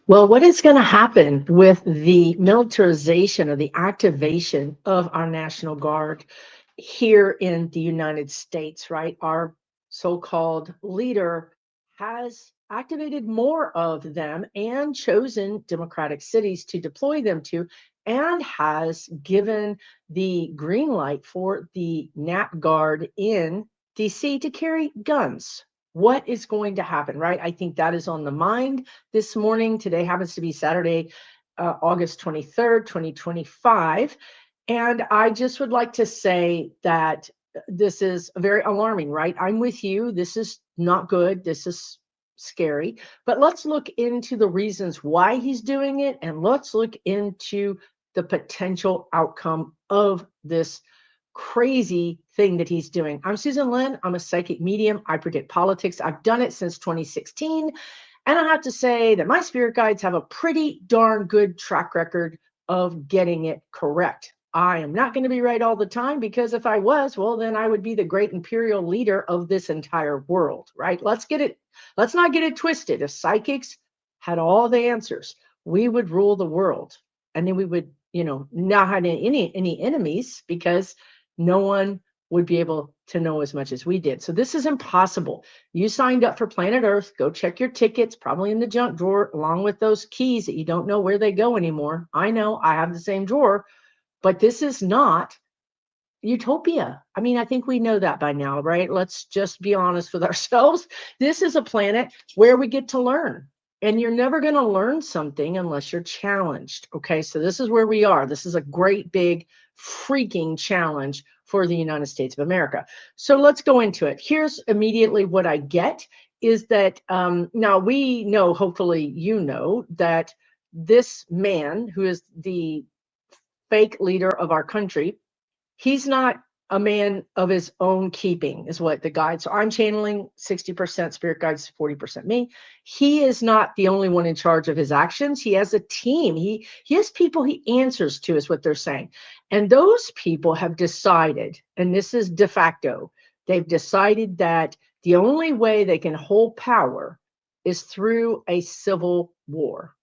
Well, what is going to happen with the militarization or the activation of our National Guard here in the United States, right? Our so called leader has activated more of them and chosen democratic cities to deploy them to, and has given the green light for the Nat Guard in DC to carry guns. What is going to happen, right? I think that is on the mind this morning. Today happens to be Saturday, August 23rd, 2025. And I just would like to say that this is very alarming, right? I'm with you. This is not good. This is scary. But let's look into the reasons why he's doing it, and let's look into the potential outcome of this crazy thing that he's doing. I'm Susan Lynn. I'm a psychic medium. I predict politics. I've done it since 2016. And I have to say that my spirit guides have a pretty darn good track record of getting it correct. I am not going to be right all the time, because if I was, well, then I would be the great imperial leader of this entire world, right? Let's not get it twisted. If psychics had all the answers, we would rule the world. And then we would, not have any enemies, because no one would be able to know as much as we did. So this is impossible. You signed up for Planet Earth. Go check your tickets, probably in the junk drawer, along with those keys that you don't know where they go anymore. I know, I have the same drawer, but this is not utopia. I mean, I think we know that by now, right? Let's just be honest with ourselves. This is a planet where we get to learn. And you're never going to learn something unless you're challenged. Okay. So this is where we are. This is a great big freaking challenge for the United States of America. So let's go into it. Here's immediately what I get is that now we know, hopefully, that this man who is the fake leader of our country, he's not a man of his own keeping, is what the guide. So I'm channeling 60% spirit guides, 40% me. He is not the only one in charge of his actions. He has a team. He has people he answers to, is what they're saying. And those people have decided, and this is de facto, they've decided that the only way they can hold power is through a civil war.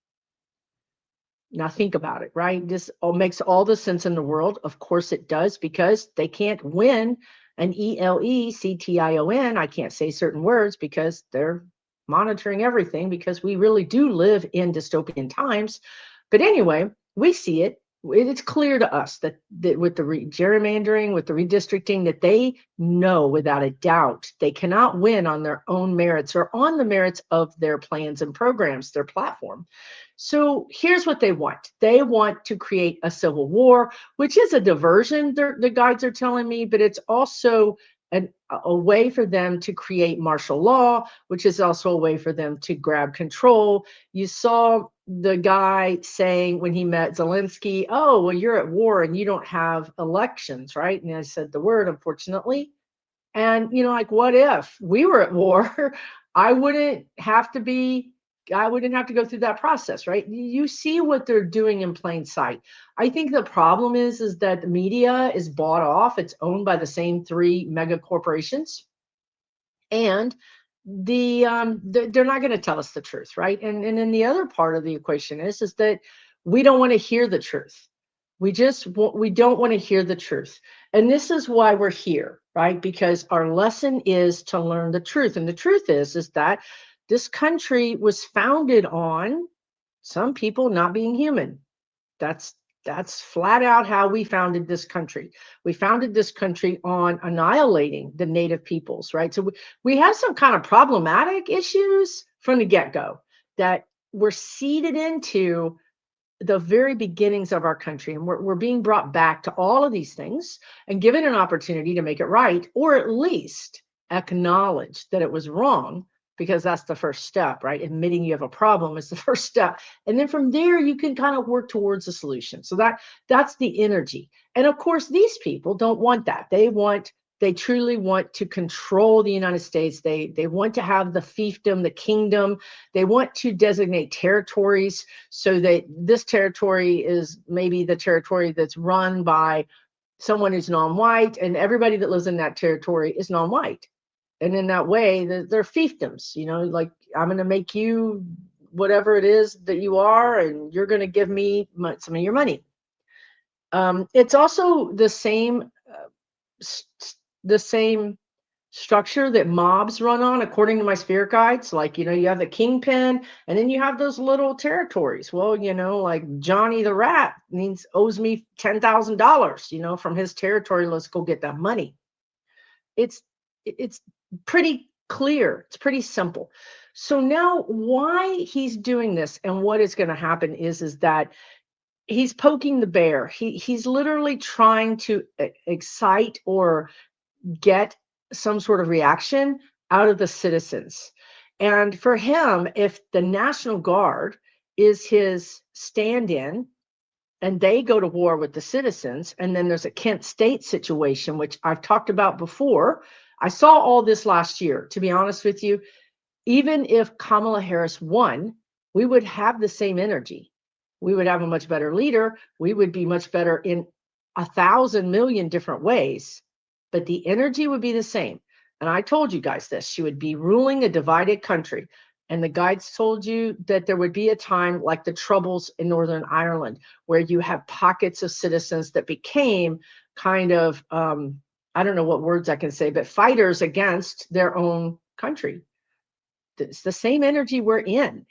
Now think about it, right? This all makes all the sense in the world. Of course it does, because they can't win an ELECTION. I can't say certain words because they're monitoring everything, because we really do live in dystopian times. But anyway, we see it. It's clear to us that with the gerrymandering, with the redistricting, that they know without a doubt they cannot win on their own merits or on the merits of their plans and programs, their platform. So here's what they want. They want to create a civil war, which is a diversion, the guides are telling me, but it's also a way for them to create martial law, which is also a way for them to grab control. You saw the guy saying when he met Zelensky, oh, well, you're at war and you don't have elections, right? And I said the word, unfortunately. And, like, what if we were at war? I wouldn't have to be, I wouldn't have to go through that process, right? You see what they're doing in plain sight. I think the problem is that the media is bought off. It's owned by the same three mega corporations. And they're not going to tell us the truth, right? And then the other part of the equation is that we don't want to hear the truth. We don't want to hear the truth. And this is why we're here, right? Because our lesson is to learn the truth. And the truth is that this country was founded on some people not being human. That's that's flat out how we founded this country. We founded this country on annihilating the native peoples, right? So we have some kind of problematic issues from the get-go that were seeded into the very beginnings of our country. And we're being brought back to all of these things and given an opportunity to make it right, or at least acknowledge that it was wrong, because that's the first step, right? Admitting you have a problem is the first step. And then from there, you can kind of work towards a solution. So that's the energy. And of course, these people don't want that. They truly want to control the United States. They want to have the fiefdom, the kingdom. They want to designate territories so that this territory is maybe the territory that's run by someone who's non-white, and everybody that lives in that territory is non-white. And in that way, they're fiefdoms, like, I'm going to make you whatever it is that you are, and you're going to give me some of your money. It's also the same structure that mobs run on, according to my spirit guides. Like, you have the kingpin, and then you have those little territories. Well, like Johnny the Rat owes me $10,000, from his territory. Let's go get that money. It's pretty clear. It's pretty simple. So now why he's doing this and what is going to happen is that he's poking the bear. He's literally trying to excite or get some sort of reaction out of the citizens. And for him, if the National Guard is his stand-in and they go to war with the citizens, and then there's a Kent State situation, which I've talked about before. I saw all this last year, to be honest with you. Even if Kamala Harris won, we would have the same energy. We would have a much better leader. We would be much better in 1,000 million different ways, but the energy would be the same. And I told you guys this. She would be ruling a divided country. And the guides told you that there would be a time like the Troubles in Northern Ireland, where you have pockets of citizens that became kind of, I don't know what words I can say, but fighters against their own country. It's the same energy we're in.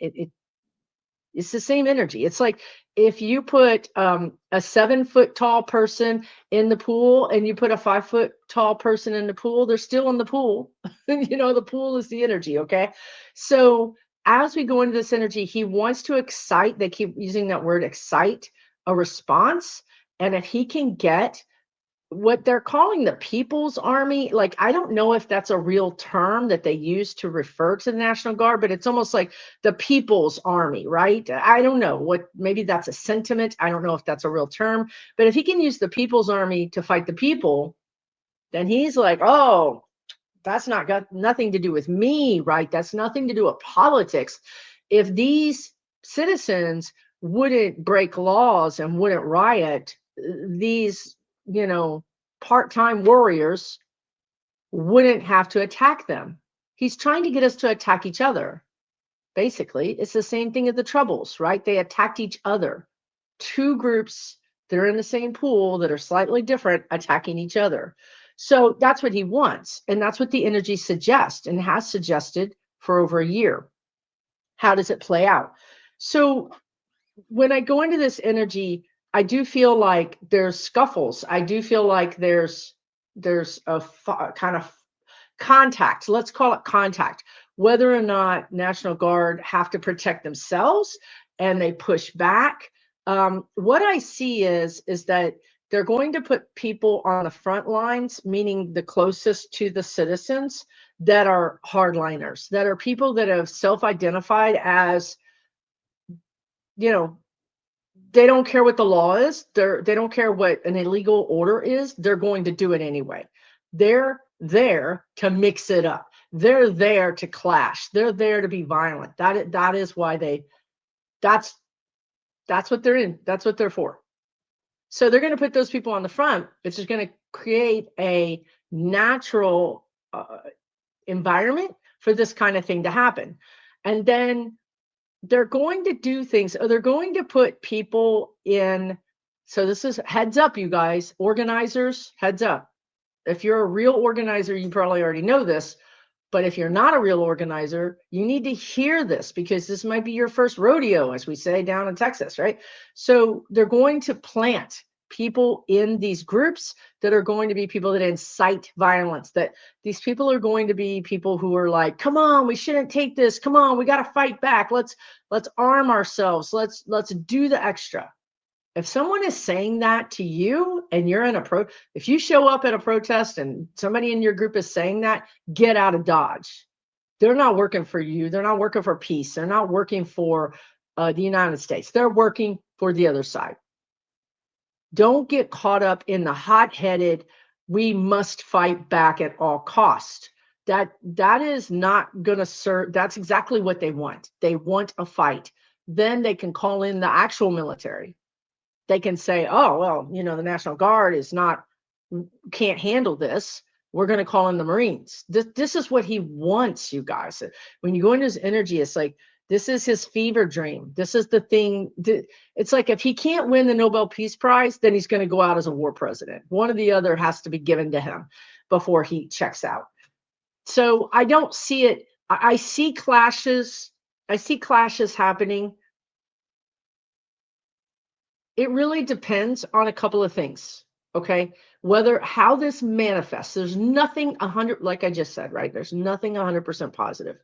It's the same energy. It's like if you put a 7-foot tall person in the pool and you put a 5-foot tall person in the pool, they're still in the pool. The pool is the energy. Okay. So as we go into this energy, he wants to excite, they keep using that word, excite a response. And if he can get what they're calling the People's Army, like, I don't know if that's a real term that they use to refer to the National Guard, but it's almost like the People's Army, right? I don't know maybe that's a sentiment. I don't know if that's a real term, but if he can use the People's Army to fight the people, then he's like, oh, that's not got nothing to do with me, right? That's nothing to do with politics. If these citizens wouldn't break laws and wouldn't riot, these part-time warriors wouldn't have to attack them. He's trying to get us to attack each other. Basically, it's the same thing as the Troubles, right? They attacked each other. Two groups that are in the same pool that are slightly different attacking each other. So that's what he wants. And that's what the energy suggests and has suggested for over a year. How does it play out? So when I go into this energy, I do feel like there's scuffles. I do feel like there's a kind of contact. Let's call it contact. Whether or not National Guard have to protect themselves and they push back. What I see is that they're going to put people on the front lines, meaning the closest to the citizens, that are hardliners, that are people that have self-identified as, they don't care what the law is. They don't care what an illegal order is. They're going to do it anyway. They're there to mix it up. They're there to clash. They're there to be violent. That is why that's what they're in. That's what they're for. So they're going to put those people on the front, which is going to create a natural environment for this kind of thing to happen. And then they're going to do things, or they're going to put people in. So this is heads up, you guys, organizers, heads up. If you're a real organizer, you probably already know this. But if you're not a real organizer, you need to hear this, because this might be your first rodeo, as we say down in Texas, right? So they're going to plant people in these groups that are going to be people that incite violence, that these people are going to be people who are like, come on, we shouldn't take this. Come on, we got to fight back. Let's arm ourselves. Let's do the extra. If someone is saying that to you and you're in if you show up at a protest and somebody in your group is saying that, get out of Dodge. They're not working for you. They're not working for peace. They're not working for the United States. They're working for the other side. Don't get caught up in the hot-headed, we must fight back at all costs. That is not going to serve. That's exactly what they want. They want a fight. Then they can call in the actual military. They can say, oh, well, the National Guard can't handle this. We're going to call in the Marines. This is what he wants, you guys. When you go into his energy, it's like This is his fever dream. This is the thing. It's like if he can't win the Nobel Peace Prize, then he's going to go out as a war president. One or the other has to be given to him before he checks out. So I don't see it. I see clashes. I see clashes happening. It really depends on a couple of things. Okay. How this manifests, there's nothing 100, like I just said, right? There's nothing 100% positive.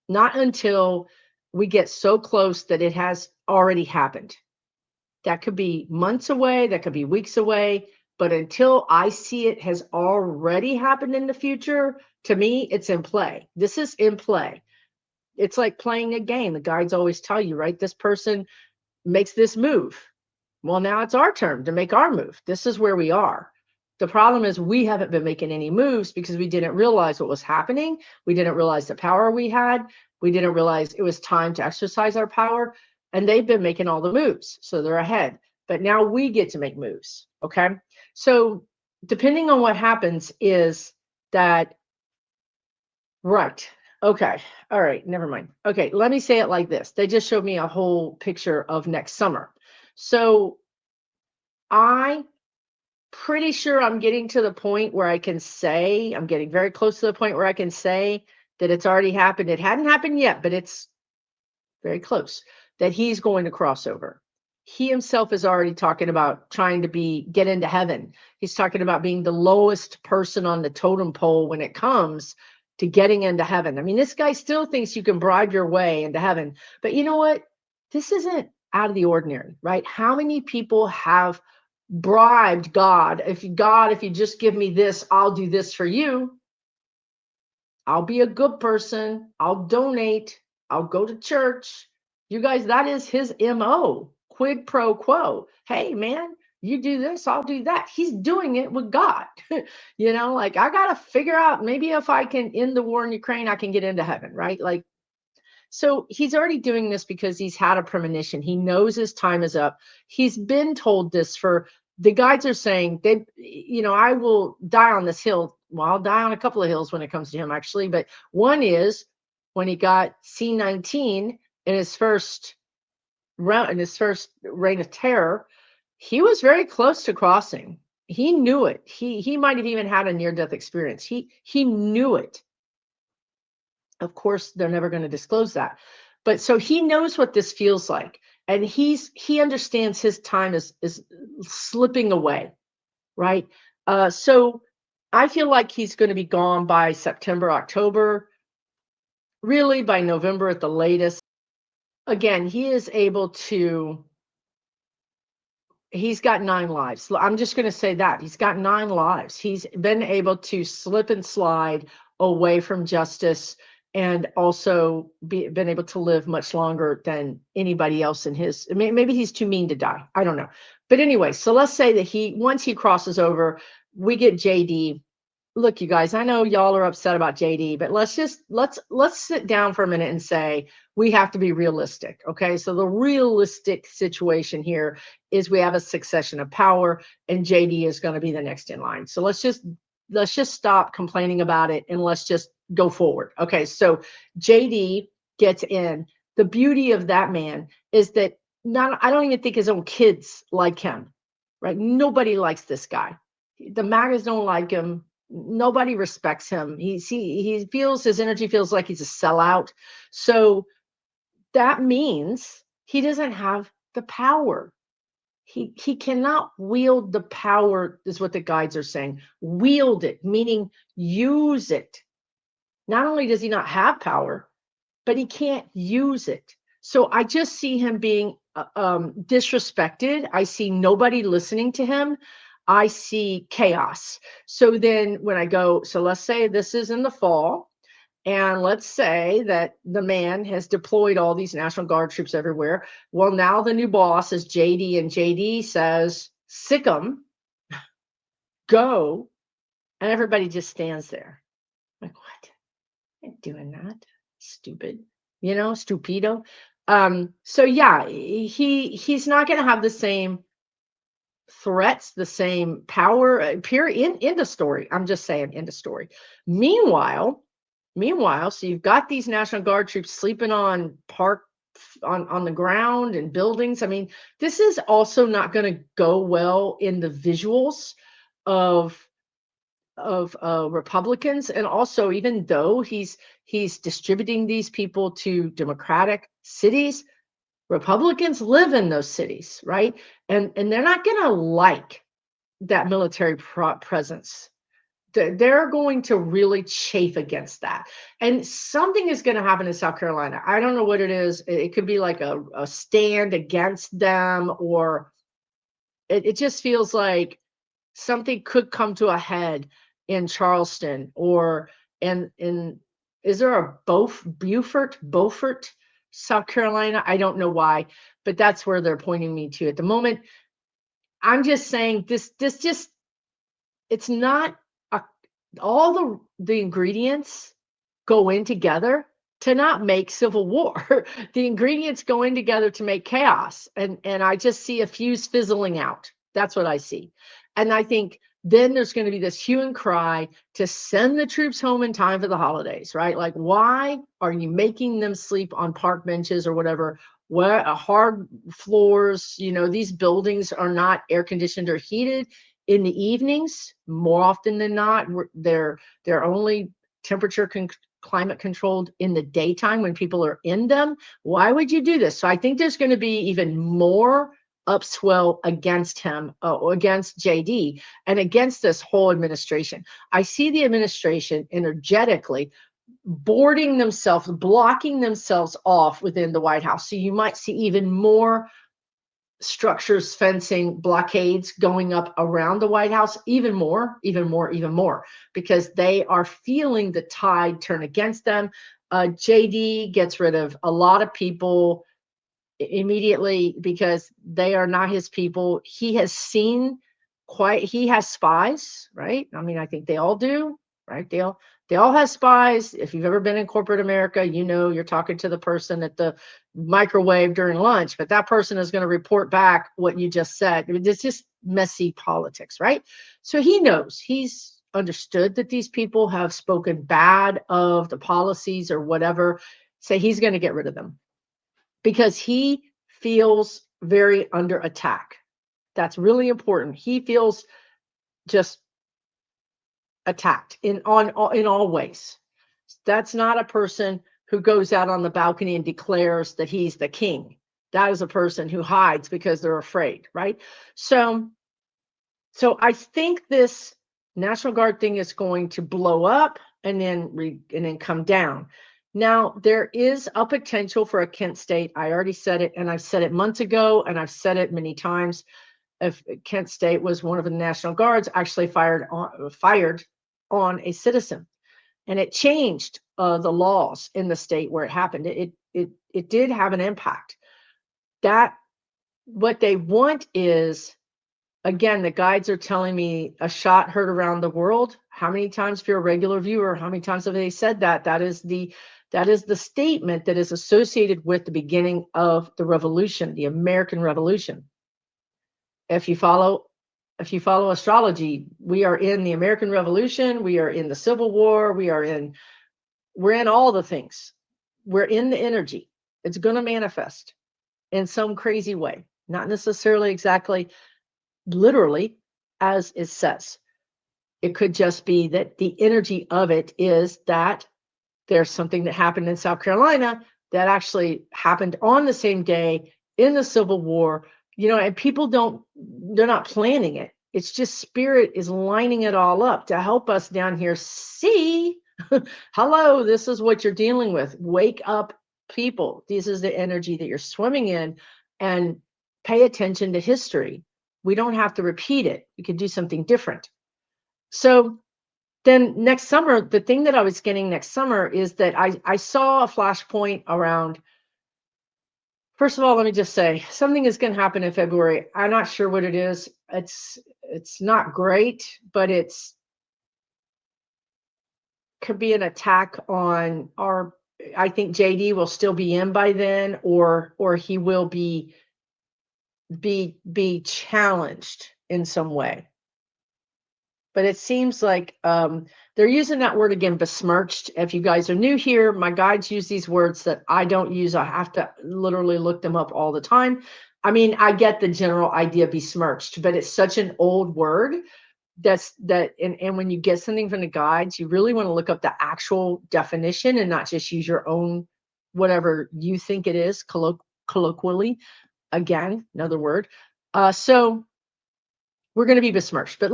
Not until we get so close that it has already happened. That could be months away, that could be weeks away, but until I see it has already happened in the future, to me, it's in play. This is in play. It's like playing a game. The guides always tell you, right? This person makes this move. Well, now it's our turn to make our move. This is where we are. The problem is we haven't been making any moves because we didn't realize what was happening. We didn't realize the power we had. We didn't realize it was time to exercise our power. And they've been making all the moves. So they're ahead. But now we get to make moves. Okay. So depending on what happens is that, right. Okay. All right. Never mind. Okay. Let me say it like this. They just showed me a whole picture of next summer. So I pretty sure I'm getting to the point where I can say, I'm getting very close to the point where I can say that it's already happened. It hadn't happened yet, but it's very close that he's going to cross over. He himself is already talking about trying to get into heaven. He's talking about being the lowest person on the totem pole when it comes to getting into heaven. I mean, this guy still thinks you can bribe your way into heaven, but you know what? This isn't out of the ordinary, right? How many people have bribed God? If you just give me this, I'll do this for you. I'll be a good person. I'll donate. I'll go to church. You guys, that is his MO, quid pro quo. Hey, man, you do this, I'll do that. He's doing it with God. Like I got to figure out maybe if I can end the war in Ukraine, I can get into heaven, right? Like, so he's already doing this because he's had a premonition. He knows his time is up. He's been told this the guides are saying I will die on this hill. Well, I'll die on a couple of hills when it comes to him, actually. But one is when he got C-19 in his first reign of terror, he was very close to crossing. He knew it. He might have even had a near-death experience. He knew it. Of course, they're never going to disclose that. But so he knows what this feels like. And he understands his time is slipping away, right? So I feel like he's going to be gone by September, October, really by November at the latest. Again, he's got 9 lives. I'm just going to say that. He's got 9 lives. He's been able to slip and slide away from justice and also been able to live much longer than anybody else in his. Maybe he's too mean to die. I don't know. But anyway, so let's say that once he crosses over, we get JD. Look, you guys, I know y'all are upset about JD, but let's sit down for a minute and say we have to be realistic. Okay. So the realistic situation here is we have a succession of power and JD is going to be the next in line. So let's just stop complaining about it and let's just go forward. Okay. So JD gets in. The beauty of that man is that I don't even think his own kids like him, right? Nobody likes this guy. The MAGAs don't like him. Nobody respects him. He feels his energy feels like he's a sellout. So that means he doesn't have the power. He cannot wield the power, is what the guides are saying. Wield it, meaning use it. Not only does he not have power, but he can't use it. So I just see him being disrespected. I see nobody listening to him. I see chaos. So then so let's say this is in the fall, and let's say that the man has deployed all these National Guard troops everywhere. Well, now the new boss is JD, and JD says, sick 'em, go. And everybody just stands there. Like, what? I'm not doing that. Stupid. Stupido. So yeah, he's not going to have the same threats, the same power, period, in the story. I'm just saying, in the story. Meanwhile, Meanwhile, so you've got these National Guard troops sleeping on on the ground and buildings. I mean, this is also not going to go well in the visuals of Republicans. And also, even though he's distributing these people to Democratic cities, Republicans live in those cities, right? And they're not going to like that military presence. They're going to really chafe against that. And something is going to happen in South Carolina. I don't know what it is. It could be like a stand against them, or it just feels like something could come to a head in Charleston, or in is there a Beaufort, South Carolina? I don't know why, but that's where they're pointing me to at the moment. I'm just saying this just, it's not a, all the ingredients go in together to not make civil war. The ingredients go in together to make chaos. And I just see a fuse fizzling out. That's what I see. And I think then there's going to be this hue and cry to send the troops home in time for the holidays, right? Like, why are you making them sleep on park benches or whatever? Where hard floors, these buildings are not air conditioned or heated in the evenings. More often than not, they're only temperature climate controlled in the daytime when people are in them. Why would you do this? So I think there's going to be even more upswell against him, against JD, and against this whole administration. I see the administration energetically boarding themselves, blocking themselves off within the White House. So you might see even more structures, fencing, blockades going up around the White House, even more, because they are feeling the tide turn against them. JD gets rid of a lot of people immediately because they are not his people. He has he has spies, right? I mean, I think they all do, right? They all have spies. If you've ever been in corporate America, you're talking to the person at the microwave during lunch, but that person is going to report back what you just said. I mean, it's just messy politics, right? So he knows, he's understood that these people have spoken bad of the policies or whatever. So he's going to get rid of them because he feels very under attack. That's really important. He feels just attacked in all ways. That's not a person who goes out on the balcony and declares that he's the king. That is a person who hides because they're afraid, right? So I think this National Guard thing is going to blow up and then come down. Now, there is a potential for a Kent State. I already said it, and I've said it months ago, and I've said it many times. If Kent State was one of the National Guards actually fired on a citizen, and it changed the laws in the state where it happened. It did have an impact. That what they want is, again, the guides are telling me a shot heard around the world. How many times, if you're a regular viewer, how many times have they said that? That is the statement that is associated with the beginning of the revolution, the American Revolution. If you follow astrology, we are in the American Revolution, we are in the Civil War, we're in all the things. We're in the energy. It's going to manifest in some crazy way, not necessarily exactly literally as it says. It could just be that the energy of it is that there's something that happened in South Carolina that actually happened on the same day in the Civil War, and people they're not planning it. It's just spirit is lining it all up to help us down here see, hello, this is what you're dealing with. Wake up, people. This is the energy that you're swimming in, and pay attention to history. We don't have to repeat it. We could do something different. So then next summer, the thing that I was getting next summer is that I saw a flashpoint around. First of all, let me just say something is going to happen in February. I'm not sure what it is. It's not great, but could be an attack on our. I think JD will still be in by then, or he will be challenged in some way. but it seems like they're using that word again, besmirched. If you guys are new here, my guides use these words that I don't use. I have to literally look them up all the time. I mean, I get the general idea besmirched, but it's such an old word and when you get something from the guides, you really want to look up the actual definition and not just use your own whatever you think it is colloquially. Again, another word. So we're going to be besmirched, but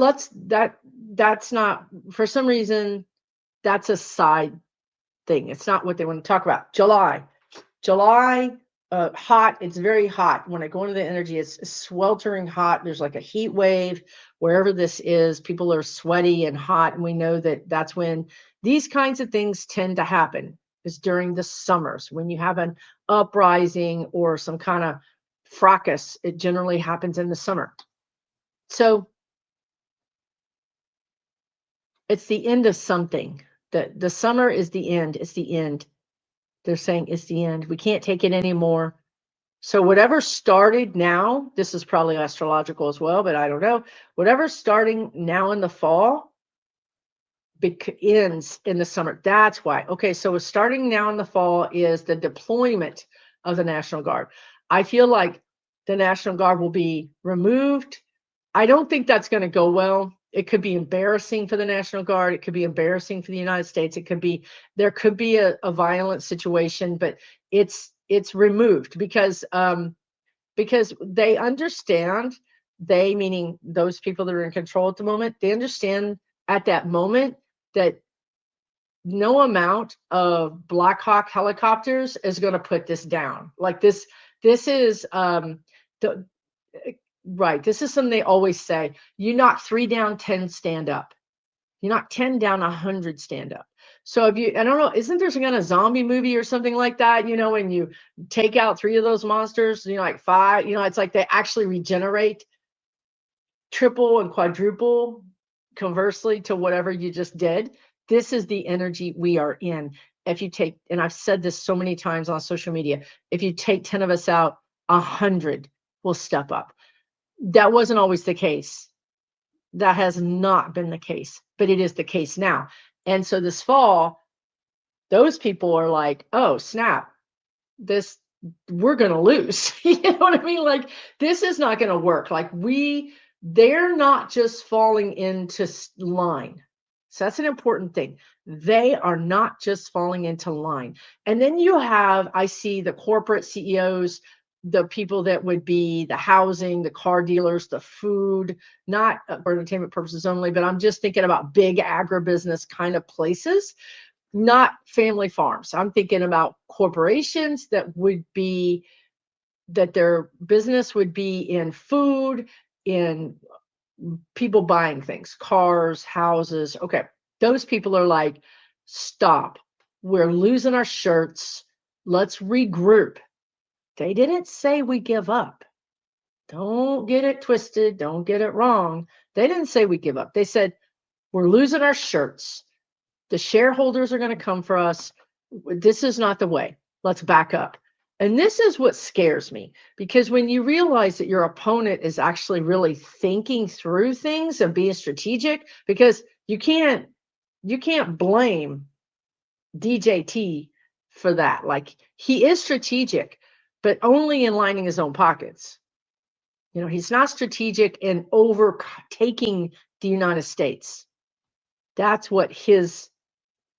that's not, for some reason, that's a side thing. It's not what they want to talk about. July, hot. It's very hot. When I go into the energy, it's sweltering hot. There's like a heat wave wherever this is. People are sweaty and hot, and we know that that's when these kinds of things tend to happen. Is during the summers when you have an uprising or some kind of fracas. It generally happens in the summer. So it's the end of something. The summer is the end. It's the end. They're saying it's the end. We can't take it anymore. So whatever started now, this is probably astrological as well, but I don't know. Whatever's starting now in the fall ends in the summer. That's why. Okay, so what's starting now in the fall is the deployment of the National Guard. I feel like the National Guard will be removed. I don't think that's going to go well. It could be embarrassing for the National Guard. It could be embarrassing for the United States. There could be a violent situation, but it's removed because they understand, they meaning those people that are in control at the moment, they understand at that moment that no amount of Black Hawk helicopters is going to put this down. Like this is the right. This is something they always say. You knock 3 down, 10 stand up. You knock 10 down, 100 stand up. So if you, I don't know, isn't there some kind of zombie movie or something like that? You know, when you take out 3 of those monsters, you know, like 5, you know, it's like they actually regenerate triple and quadruple conversely to whatever you just did. This is the energy we are in. If you take, and I've said this so many times on social media, if you take 10 of us out, 100 will step up. That wasn't always the case. That has not been the case, but it is the case now. And so this fall, those people are like, oh, snap, this, we're going to lose. You know what I mean? Like, this is not going to work. Like, they're not just falling into line. So that's an important thing. They are not just falling into line. And then you have, I see the corporate CEOs, the people that would be the housing, the car dealers, the food, not for entertainment purposes only, but I'm just thinking about big agribusiness kind of places, not family farms. I'm thinking about corporations that would be, that their business would be in food, in people buying things, cars, houses. Okay. Those people are like, stop. We're losing our shirts. Let's regroup. They didn't say we give up. Don't get it twisted. Don't get it wrong. They didn't say we give up. They said, we're losing our shirts. The shareholders are going to come for us. This is not the way. Let's back up. And this is what scares me, because when you realize that your opponent is actually really thinking through things and being strategic, because you can't blame DJT for that. Like, he is strategic, but only in lining his own pockets. You know, he's not strategic in overtaking the United States. That's what his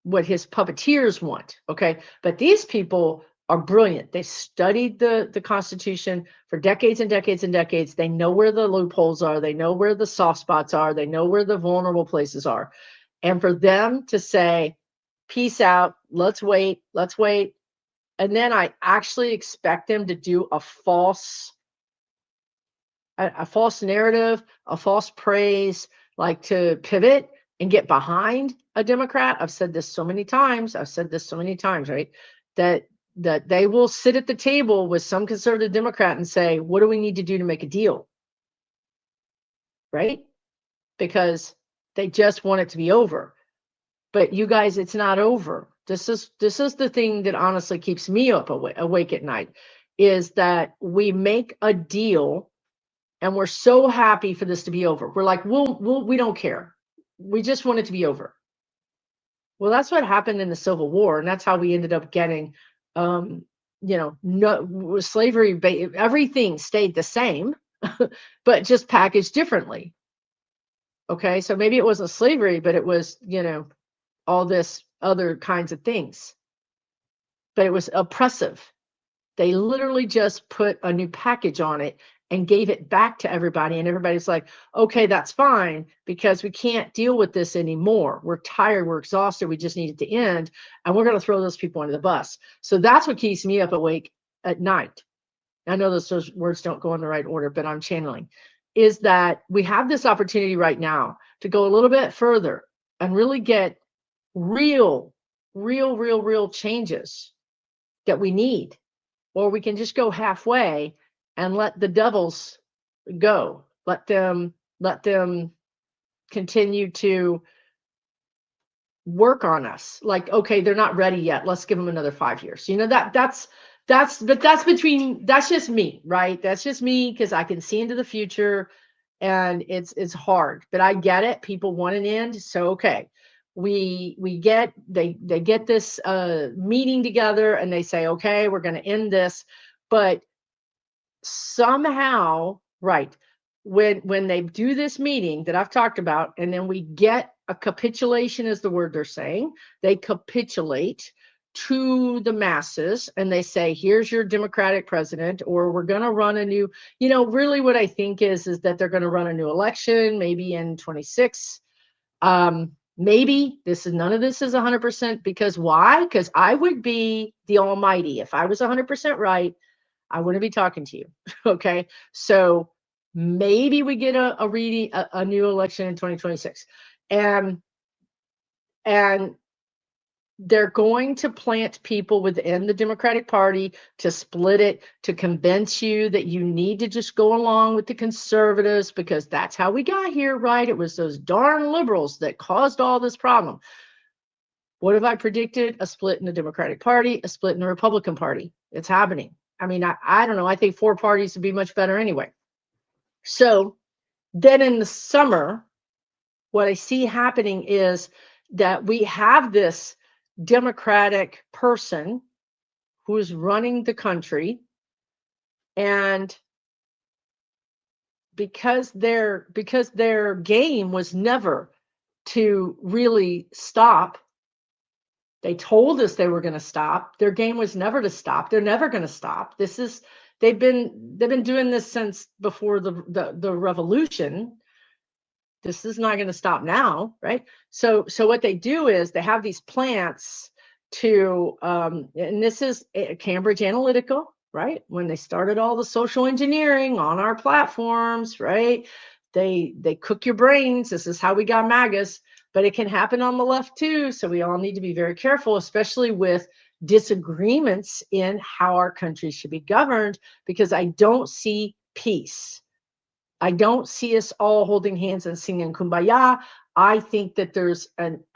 puppeteers want. Okay. But these people are brilliant. They studied the Constitution for decades and decades and decades. They know where the loopholes are. They know where the soft spots are. They know where the vulnerable places are. And for them to say, peace out, let's wait. And then I actually expect them to do a false narrative, a false praise, like to pivot and get behind a Democrat. I've said this so many times, right? That they will sit at the table with some conservative Democrat and say, what do we need to do to make a deal? Right? Because they just want it to be over. But you guys, it's not over. This is the thing that honestly keeps me awake at night, is that we make a deal and we're so happy for this to be over. We're like, we don't care. we just want it to be over. Well, that's what happened in the Civil War, and that's how we ended up getting, no slavery. Everything stayed the same, but just packaged differently. Okay, so maybe it wasn't slavery, but it was, all this other kinds of things. But it was oppressive. They literally just put a new package on it and gave it back to everybody. And everybody's like, okay, that's fine because we can't deal with this anymore. We're tired. We're exhausted. We just need it to end. And we're going to throw those people under the bus. So that's what keeps me up awake at night. I know those words don't go in the right order, but I'm channeling, is that we have this opportunity right now to go a little bit further and really get real, real changes that we need. Or we can just go halfway and let the devils go. Let them continue to work on us. Like, okay, they're not ready yet. Let's give them another 5 years. That's just me, right? That's just me because I can see into the future and it's hard. But I get it. People want an end. So okay. They get this meeting together and they say, okay, we're going to end this. But somehow, right, when they do this meeting that I've talked about, and then we get a capitulation is the word they're saying. They capitulate to the masses and they say, here's your Democratic president, or we're going to run a new, really what I think is that they're going to run a new election, maybe in 26. Maybe none of this is 100% because why? Because I would be the almighty. If I was 100% right, I wouldn't be talking to you. Okay. So maybe we get a new election in 2026. And they're going to plant people within the Democratic Party to split it, to convince you that you need to just go along with the conservatives because that's how we got here, right? It was those darn liberals that caused all this problem. What have I predicted? A split in the Democratic Party, a split in the Republican Party. It's happening. I mean, I don't know. I think 4 parties would be much better anyway. So then in the summer, what I see happening is that we have this Democratic person who is running the country. And because their game was never to really stop. They told us they were going to stop. Their game was never to stop. They're never going to stop. They've been doing this since before the revolution. This is not going to stop now, right? So what they do is they have these plants to, and this is Cambridge Analytica, right? When they started all the social engineering on our platforms, right? They cook your brains. This is how we got MAGAs, but it can happen on the left too. So we all need to be very careful, especially with disagreements in how our country should be governed, because I don't see peace. I don't see us all holding hands and singing kumbaya. I think that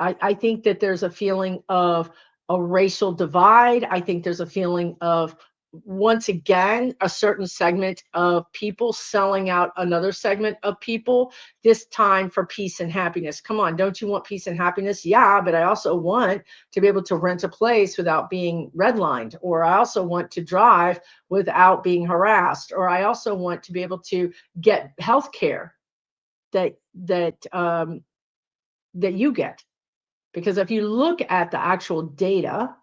I think that there's a feeling of a racial divide. I think there's a feeling of, once again, a certain segment of people selling out another segment of people, this time for peace and happiness. Come on, don't you want peace and happiness? Yeah, but I also want to be able to rent a place without being redlined, or I also want to drive without being harassed, or I also want to be able to get health care that you get. Because if you look at the actual data,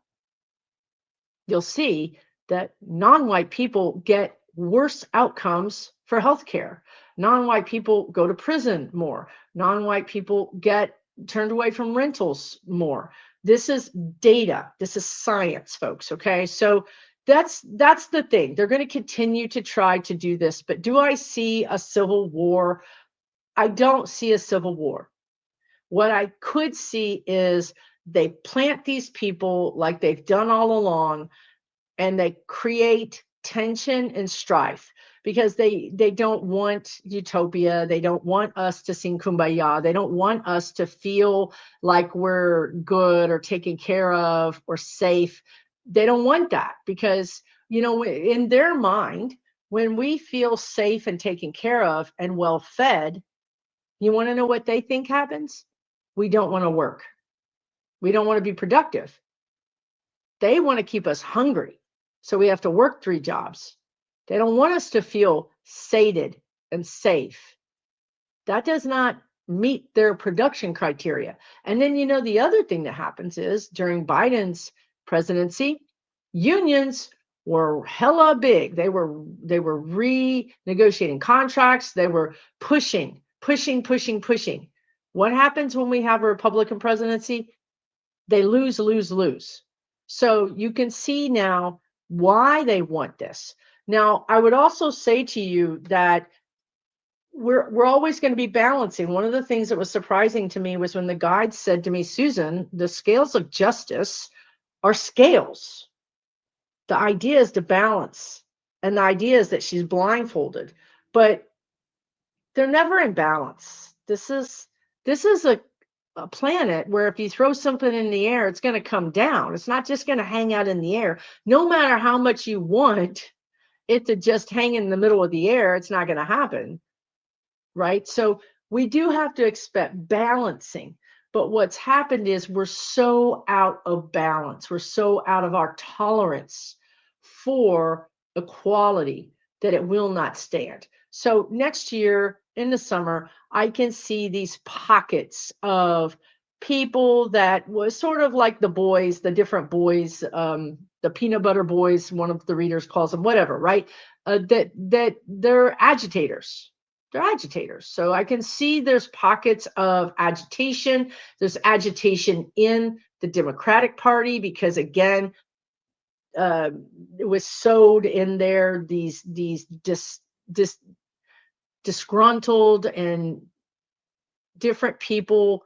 you'll see that non-white people get worse outcomes for healthcare. Non-white people go to prison more. Non-white people get turned away from rentals more. This is data. This is science, folks. Okay. So that's the thing. They're going to continue to try to do this. But do I see a civil war? I don't see a civil war. What I could see is they plant these people like they've done all along, and they create tension and strife because they don't want utopia. They don't want us to sing kumbaya. They don't want us to feel like we're good or taken care of or safe. They don't want that because, in their mind, when we feel safe and taken care of and well fed, you want to know what they think happens? we don't want to work. We don't want to be productive. They want to keep us hungry. So we have to work 3 jobs. They don't want us to feel sated and safe. That does not meet their production criteria. And then, the other thing that happens is during Biden's presidency, unions were hella big. They were renegotiating contracts. They were pushing. What happens when we have a Republican presidency? They lose. So you can see now why they want this. Now, I would also say to you that we're always going to be balancing. One of the things that was surprising to me was when the guide said to me, Susan, the scales of justice are scales. The idea is to balance, and the idea is that she's blindfolded, but they're never in balance. This is a planet where if you throw something in the air, it's going to come down. It's not just going to hang out in the air. No matter how much you want it to just hang in the middle of the air, it's not going to happen. Right? So we do have to expect balancing. But what's happened is we're so out of balance. We're so out of our tolerance for equality that it will not stand. So next year in the summer, I can see these pockets of people that was sort of like the boys, the different boys, the peanut butter boys, one of the readers calls them, whatever, right? That they're agitators. They're agitators. So I can see there's pockets of agitation. There's agitation in the Democratic Party because, again, it was sowed in there these disgruntled and different people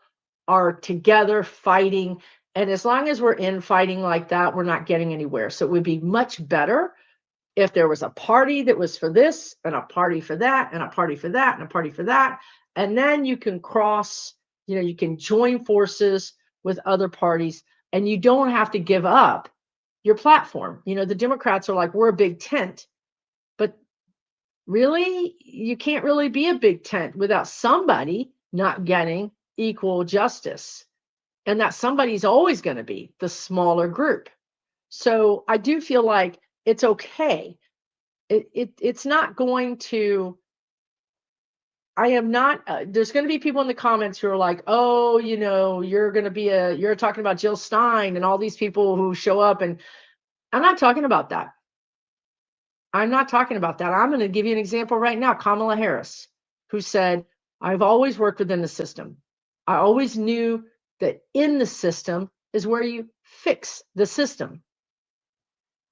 are together fighting. And as long as we're infighting like that, we're not getting anywhere. So it would be much better if there was a party that was for this and a party for that and a party for that and a party for that. And then you can cross, you can join forces with other parties and you don't have to give up your platform. The Democrats are like, we're a big tent, but really, you can't really be a big tent without somebody not getting equal justice. And that somebody's always going to be the smaller group. So I do feel like it's okay. It's not going to, I am not, there's going to be people in the comments who are like, oh, you're going to be you're talking about Jill Stein and all these people who show up. And I'm not talking about that. I'm not talking about that. I'm going to give you an example right now. Kamala Harris, who said, I've always worked within the system. I always knew that in the system is where you fix the system.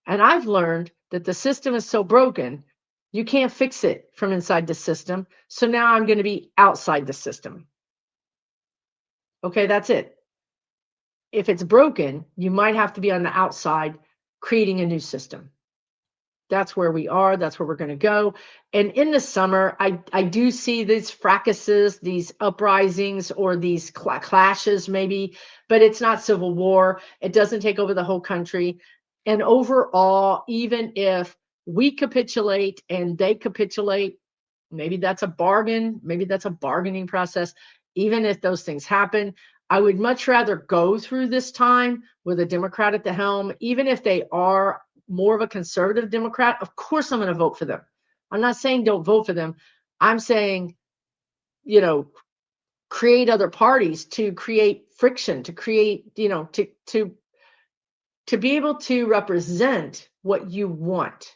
And I've learned that the system is so broken, you can't fix it from inside the system. So now I'm going to be outside the system. Okay, that's it. If it's broken, you might have to be on the outside creating a new system. That's where we are. That's where we're going to go. And in the summer, I do see these fracases, these uprisings, or these clashes maybe, but it's not civil war. It doesn't take over the whole country. And overall, even if we capitulate and they capitulate, maybe that's a bargain. Maybe that's a bargaining process. Even if those things happen, I would much rather go through this time with a Democrat at the helm, even if they are more of a conservative Democrat. Of course, I'm going to vote for them. I'm not saying don't vote for them. I'm saying, create other parties to create friction, to create, to be able to represent what you want.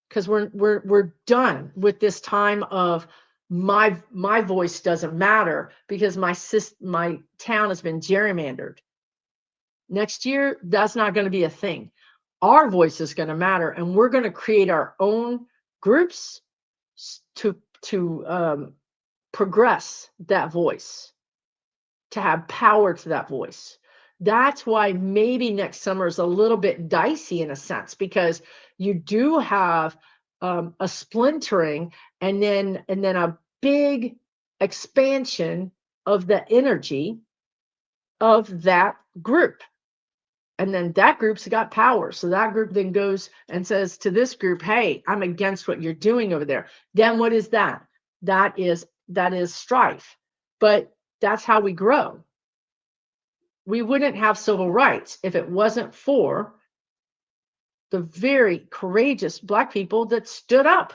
Because we're done with this time of my voice doesn't matter because my town has been gerrymandered. Next year, that's not going to be a thing. Our voice is going to matter, and we're going to create our own groups to progress that voice, to have power to that voice. That's why maybe next summer is a little bit dicey in a sense, because you do have a splintering and then a big expansion of the energy of that group. And then that group's got power. So that group then goes and says to this group, hey, I'm against what you're doing over there. Then what is that? That is strife. But That's how we grow. We wouldn't have civil rights if it wasn't for the very courageous Black people that stood up.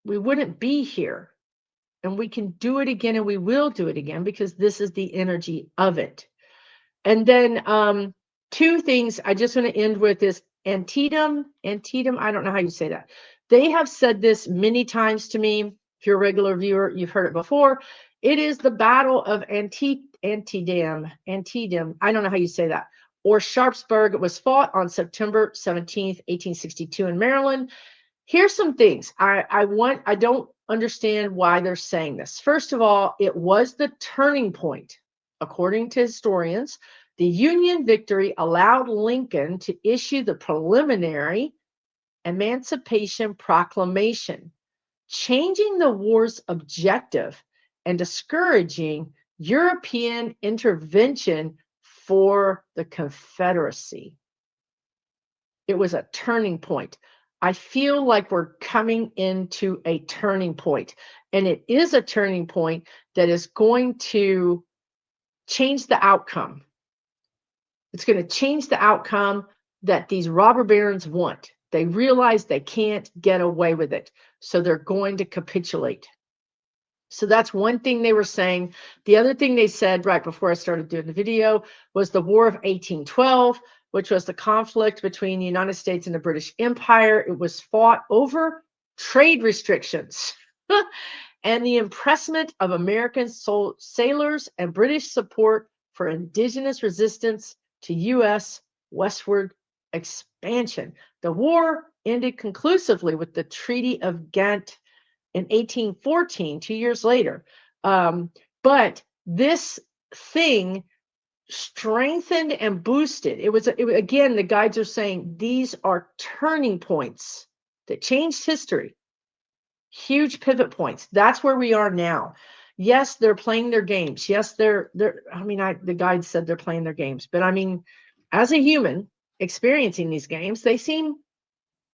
We wouldn't be here. And we can do it again, and we will do it again, because this is the energy of it. And then two things I just want to end with is Antietam. Antietam, I don't know how you say that. They have said this many times to me. If you're a regular viewer, you've heard it before. It is the Battle of Antietam. I don't know how you say that. Or Sharpsburg. It was fought on September 17th, 1862 in Maryland. Here's some things I don't understand why they're saying this. First of all, it was the turning point. According to historians, the Union victory allowed Lincoln to issue the preliminary Emancipation Proclamation, changing the war's objective and discouraging European intervention for the Confederacy. It was a turning point. I feel like we're coming into a turning point, and it is a turning point that is going to change the outcome. It's going to change the outcome that these robber barons want. They realize they can't get away with it, so they're going to capitulate. So that's one thing they were saying. The other thing they said right before I started doing the video was the War of 1812, which was the conflict between the United States and the British Empire. It was fought over trade restrictions and the impressment of American sailors and British support for indigenous resistance to U.S. westward expansion. The war ended conclusively with the Treaty of Ghent in 1814, 2 years later. But this thing strengthened and boosted. It was again, the guides are saying these are turning points that changed history, huge pivot points. That's where we are now. Yes, they're playing their games. Yes, the guides said they're playing their games, but I mean, as a human experiencing these games, they seem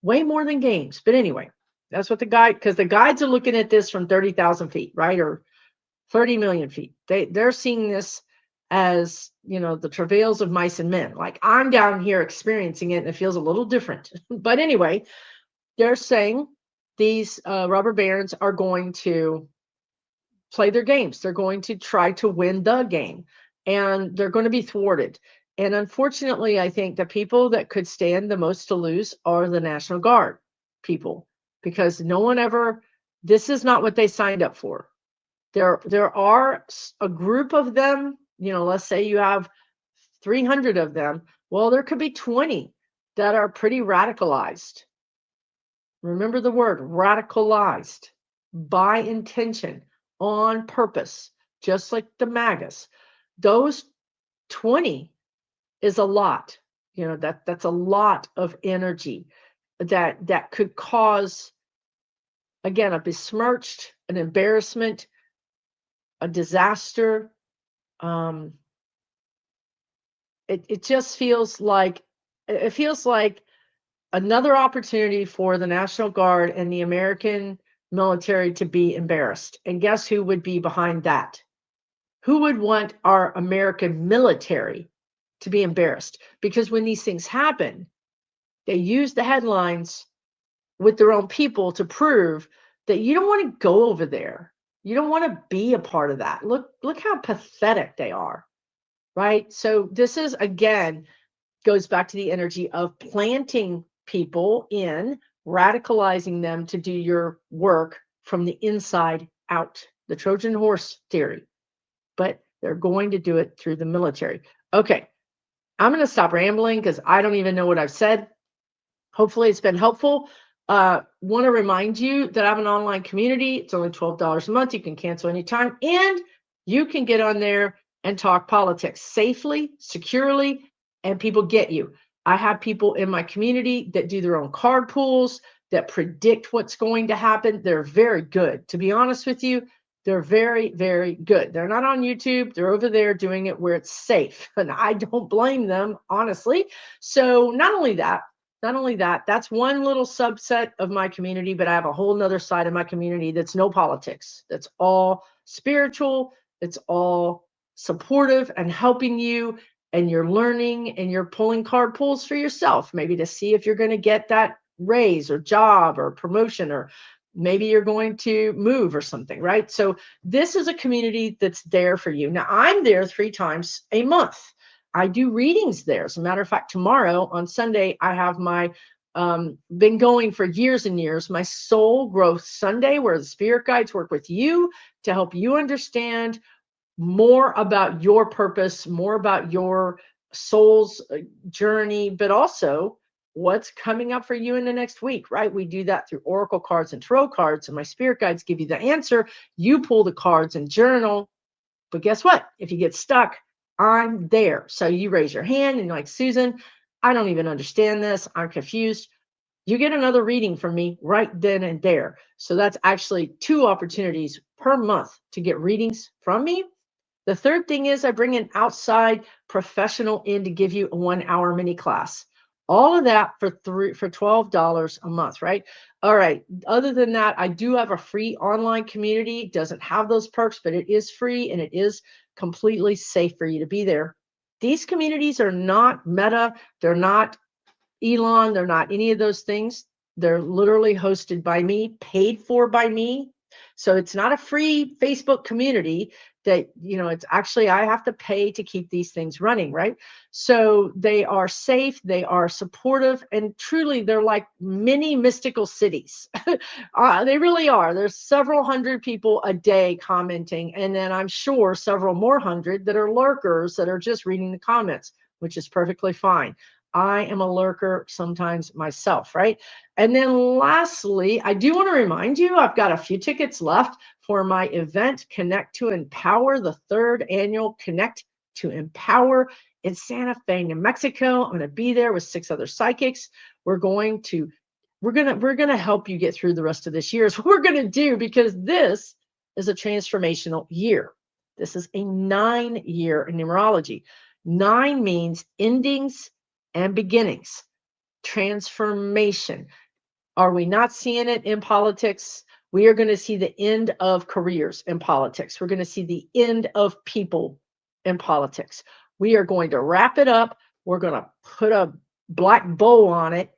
way more than games. But anyway, that's what because the guides are looking at this from 30,000 feet, right? Or 30 million feet. They're seeing this as, the travails of mice and men. Like, I'm down here experiencing it, and it feels a little different. But anyway, they're saying these robber barons are going to play their games. They're going to try to win the game, and they're going to be thwarted. And unfortunately, I think the people that could stand the most to lose are the National Guard people, because this is not what they signed up for. There are a group of them, let's say you have 300 of them. Well, there could be 20 that are pretty radicalized. Remember the word radicalized, by intention, on purpose, just like the MAGAs. Those 20 is a lot. That's a lot of energy that could cause, again, a besmirched, an embarrassment, a disaster. It just feels like another opportunity for the National Guard and the American military to be embarrassed. And guess who would be behind that? Who would want our American military to be embarrassed? Because when these things happen, they use the headlines with their own people to prove that you don't want to go over there. You don't want to be a part of that. Look how pathetic they are, right? So this is, again, goes back to the energy of planting people in, radicalizing them to do your work from the inside out, the Trojan horse theory. But they're going to do it through the military. Okay, I'm going to stop rambling because I don't even know what I've said. Hopefully it's been helpful. Want to remind you that I have an online community. It's only $12 a month. You can cancel anytime, and you can get on there and talk politics safely, securely, and people get you. I have people in my community that do their own card pools, that predict what's going to happen. They're very good. To be honest with you, they're very, very good. They're not on YouTube. They're over there doing it where it's safe. And I don't blame them, honestly. So not only that, that's one little subset of my community, but I have a whole nother side of my community that's no politics. That's all spiritual, It's all supportive and helping you, and you're learning and you're pulling card pulls for yourself, maybe to see if you're going to get that raise or job or promotion, or maybe you're going to move or something, right? So this is a community that's there for you. Now, I'm there 3 times a month. I do readings there. As a matter of fact, tomorrow on Sunday, I have my been going for years and years, my Soul Growth Sunday, where the spirit guides work with you to help you understand more about your purpose, more about your soul's journey, but also what's coming up for you in the next week, right? We do that through oracle cards and tarot cards, and my spirit guides give you the answer. You pull the cards and journal. But guess what? If you get stuck, I'm there. So you raise your hand and you're like, Susan, I don't even understand this. I'm confused. You get another reading from me right then and there. So that's actually 2 opportunities per month to get readings from me. The third thing is I bring an outside professional in to give you a 1-hour mini class. All of that for $12 a month, right? All right. Other than that, I do have a free online community. It doesn't have those perks, but it is free and it is completely safe for you to be there. These communities are not Meta. They're not Elon. They're not any of those things. They're literally hosted by me, paid for by me. So it's not a free Facebook community that, it's actually, I have to pay to keep these things running, right? So they are safe, they are supportive, and truly they're like mini mystical cities. They really are. There's several hundred people a day commenting, and then I'm sure several more hundred that are lurkers that are just reading the comments, which is perfectly fine. I am a lurker sometimes myself, right? And then lastly, I do want to remind you, I've got a few tickets left for my event, Connect to Empower, the 3rd annual Connect to Empower in Santa Fe, New Mexico. I'm going to be there with 6 other psychics. We're going to help you get through the rest of this year. Is what we're going to do, because this is a transformational year. This is a 9-year in numerology. 9 means endings and beginnings, transformation. Are we not seeing it in politics? We are going to see the end of careers in politics. We're going to see the end of people in politics. We are going to wrap it up. We're going to put a black bow on it,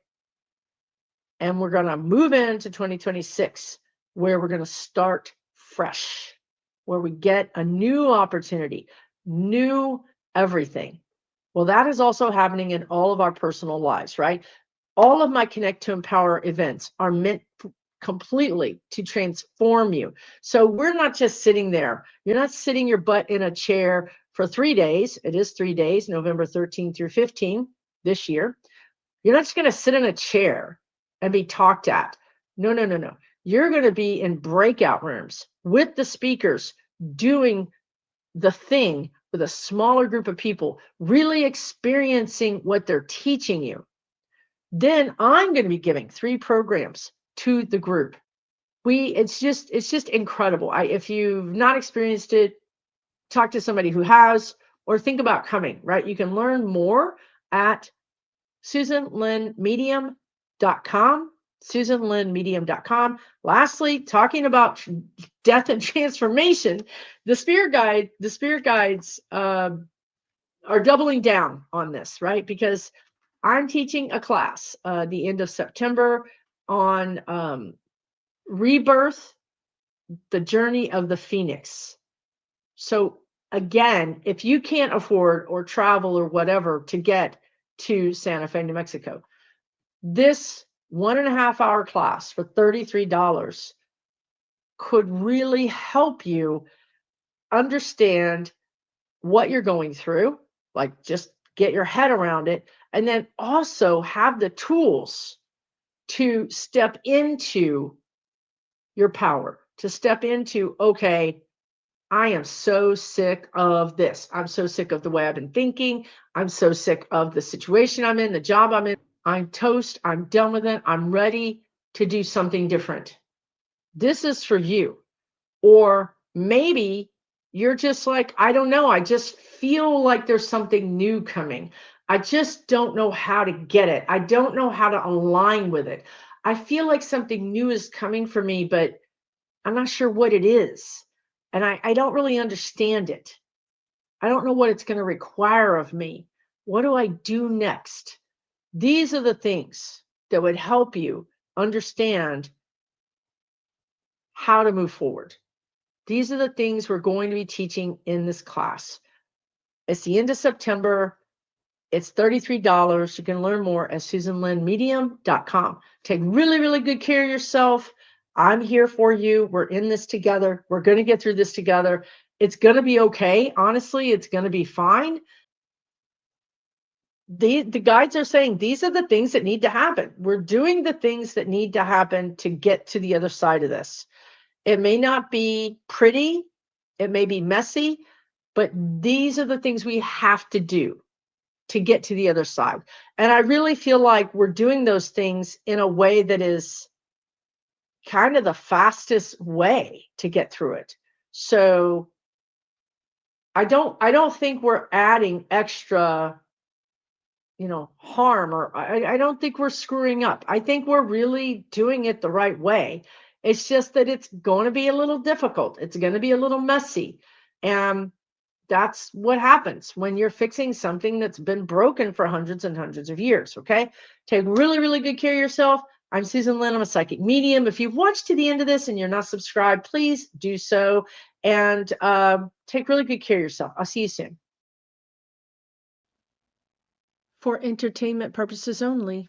and we're going to move into 2026, where we're going to start fresh, where we get a new opportunity, new everything. Well, that is also happening in all of our personal lives, right? All of my Connect to Empower events are meant completely to transform you. So we're not just sitting there. You're not sitting your butt in a chair for 3 days. It is 3 days, November 13 through 15 this year. You're not just going to sit in a chair and be talked at. No, no, no, no. You're going to be in breakout rooms with the speakers doing the thing with a smaller group of people, really experiencing what they're teaching you. Then I'm going to be giving 3 programs to the group. It's just incredible. If you've not experienced it, talk to somebody who has, or think about coming, right? You can learn more at SusanLynnMedium.com, SusanLynnMedium.com. Lastly, talking about death and transformation, the spirit guides are doubling down on this, right? Because I'm teaching a class the end of September on rebirth, the journey of the Phoenix. So again, if you can't afford or travel or whatever to get to Santa Fe, New Mexico, this 1.5-hour class for $33 could really help you understand what you're going through, like just get your head around it, and then also have the tools to step into your power, to step into, okay, I am so sick of this. I'm so sick of the way I've been thinking. I'm so sick of the situation I'm in, the job I'm in. I'm toast. I'm done with it. I'm ready to do something different. This is for you. Or maybe you're just like, I don't know. I just feel like there's something new coming. I just don't know how to get it. I don't know how to align with it. I feel like something new is coming for me, but I'm not sure what it is. and I don't really understand it. I don't know what it's going to require of me. What do I do next? These are the things that would help you understand how to move forward. These are the things we're going to be teaching in this class. It's the end of September. It's $33. You can learn more at SusanLynnMedium.com. Take really, really good care of yourself. I'm here for you. We're in this together. We're going to get through this together. It's going to be okay. Honestly, it's going to be fine. The guides are saying these are the things that need to happen. We're doing the things that need to happen to get to the other side of this. It may not be pretty, it may be messy, but these are the things we have to do to get to the other side. And I really feel like we're doing those things in a way that is kind of the fastest way to get through it. So I don't think we're adding extra, harm, or I don't think we're screwing up. I think we're really doing it the right way. It's just that it's going to be a little difficult. It's going to be a little messy. And that's what happens when you're fixing something that's been broken for hundreds and hundreds of years. Okay. Take really, really good care of yourself. I'm Susan Lynn. I'm a psychic medium. If you've watched to the end of this and you're not subscribed, please do so. And take really good care of yourself. I'll see you soon. For entertainment purposes only,